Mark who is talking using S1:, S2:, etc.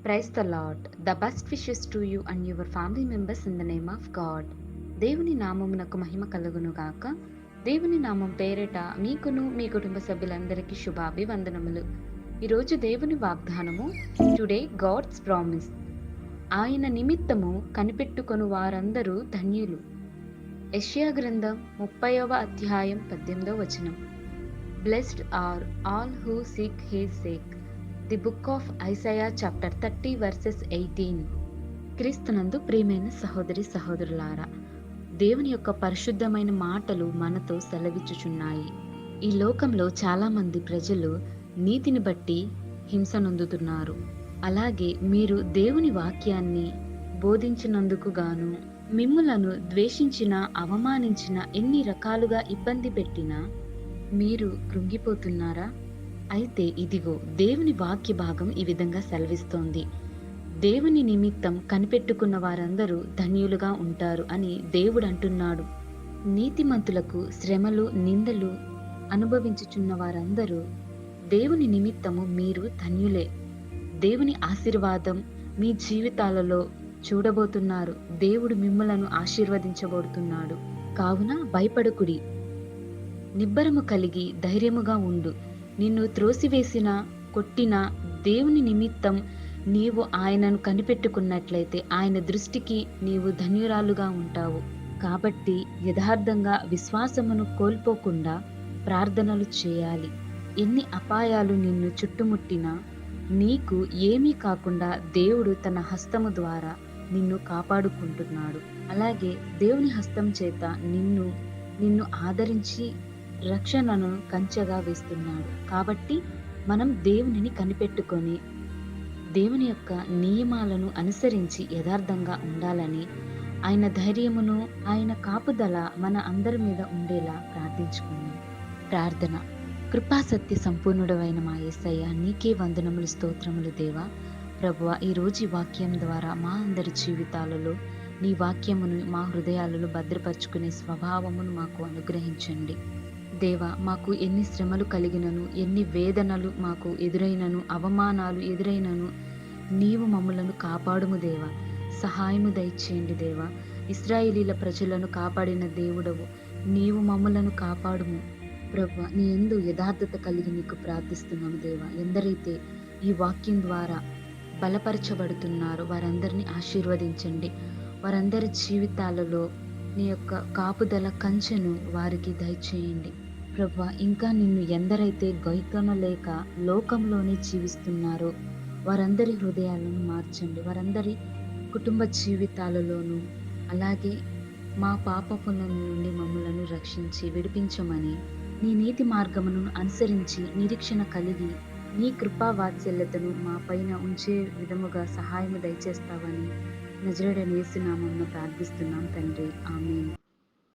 S1: Praise the Lord. The best wishes to you and your family members in the name of God. దేవుని నామమునకు మహిమ కలుగును గాక. దేవుని నామం పేరిట మీకును మీ కుటుంబ సభ్యులందరికీ శుభాభివందనములు. ఈరోజు దేవుని వాగ్దానము, టుడే గాడ్స్ ప్రామిస్. ఆయన నిమిత్తము కనిపెట్టుకొను వారందరూ ధన్యులు. యెషయా గ్రంథం 30వ అధ్యాయం 18వ వచనం. Blessed are all who seek his sake. The book of Isaiah chapter 30 verses 18. క్రీస్తునందు ప్రియమైన సహోదరి సహోదరులారా, దేవుని యొక్క పరిశుద్ధమైన మాటలు మనతో సెలవిచ్చుచున్నాయి. ఈ లోకంలో చాలా మంది ప్రజలు నీతిని బట్టి హింస నొందుతున్నారు. అలాగే మీరు దేవుని వాక్యాన్ని బోధించినందుకు గాను మిమ్ములను ద్వేషించిన, అవమానించిన, ఎన్ని రకాలుగా ఇబ్బంది పెట్టినా మీరు కృంగిపోతున్నారా? అయితే ఇదిగో దేవుని వాక్య భాగం ఈ విధంగా సెలవిస్తోంది. దేవుని నిమిత్తం కనిపెట్టుకున్న వారందరూ ధన్యులుగా ఉంటారు అని దేవుడు అంటున్నాడు. నీతిమంతులకు శ్రమలు, నిందలు అనుభవించుచున్న వారందరూ దేవుని నిమిత్తము మీరు ధన్యులే. దేవుని ఆశీర్వాదం మీ జీవితాలలో చూడబోతున్నారు. దేవుడు మిమ్మలను ఆశీర్వదించబోతున్నాడు. కావున భయపడకుడి, నిబ్బరము కలిగి ధైర్యముగా ఉండు. నిన్ను త్రోసివేసిన, కొట్టిన దేవుని నిమిత్తం నీవు ఆయనను కనిపెట్టుకున్నట్లయితే ఆయన దృష్టికి నీవు ధన్యురాలుగా ఉంటావు. కాబట్టి యథార్థంగా విశ్వాసమును కోల్పోకుండా ప్రార్థనలు చేయాలి. ఎన్ని అపాయాలు నిన్ను చుట్టుముట్టినా నీకు ఏమీ కాకుండా దేవుడు తన హస్తము ద్వారా నిన్ను కాపాడుకుంటున్నాడు. అలాగే దేవుని హస్తం చేత నిన్ను ఆదరించి రక్షణను కంచెగా వేస్తున్నాడు. కాబట్టి మనం దేవునిని కనిపెట్టుకొని దేవుని యొక్క నియమాలను అనుసరించి యథార్థంగా ఉండాలని, ఆయన ధైర్యమును, ఆయన కాపుదల మన అందరి మీద ఉండేలా ప్రార్థించుకుందాం. ప్రార్థన. కృపాసత్య సంపూర్ణుడవైన మా యేసయ్య, నీకే వందనములు, స్తోత్రములు దేవా. ప్రభువా, ఈరోజు ఈ వాక్యం ద్వారా మా అందరి జీవితాలలో నీ వాక్యమును మా హృదయాలలో భద్రపరుచుకునే స్వభావమును మాకు అనుగ్రహించండి దేవా. మాకు ఎన్ని శ్రమలు కలిగినను, ఎన్ని వేదనలు మాకు ఎదురైనను, అవమానాలు ఎదురైనను నీవు మమ్ములను కాపాడుము దేవా. సహాయము దయచేయండి దేవా. ఇశ్రాయేలీల ప్రజలను కాపాడిన దేవుడవు, నీవు మమ్ములను కాపాడుము ప్రభువా. నీ యందు యథార్థత కలిగి నీకు ప్రార్థిస్తున్నాము దేవా. ఎందరైతే ఈ వాక్యం ద్వారా బలపరచబడుతున్నారో వారందరినీ ఆశీర్వదించండి. వారందరి జీవితాలలో నీ యొక్క కాపుదల కంచెను వారికి దయచేయండి ప్రభువా. ఇంకా నిన్ను ఎందరైతే గైకొనలేక లోకంలోనే జీవిస్తున్నారో వారందరి హృదయాలను మార్చండి. వారందరి కుటుంబ జీవితాలలోనూ అలాగే మా పాపముల నుండి మమ్మలను రక్షించి విడిపించమని, నీ నీతి మార్గమును అనుసరించి నిరీక్షణ కలిగి నీ కృపా వాత్సల్యతను మా పైన ఉంచే విధముగా సహాయము దయచేస్తావని నజరేయుడైన యేసు నామమున ప్రార్థిస్తున్నాం తండ్రి. ఆమేన్.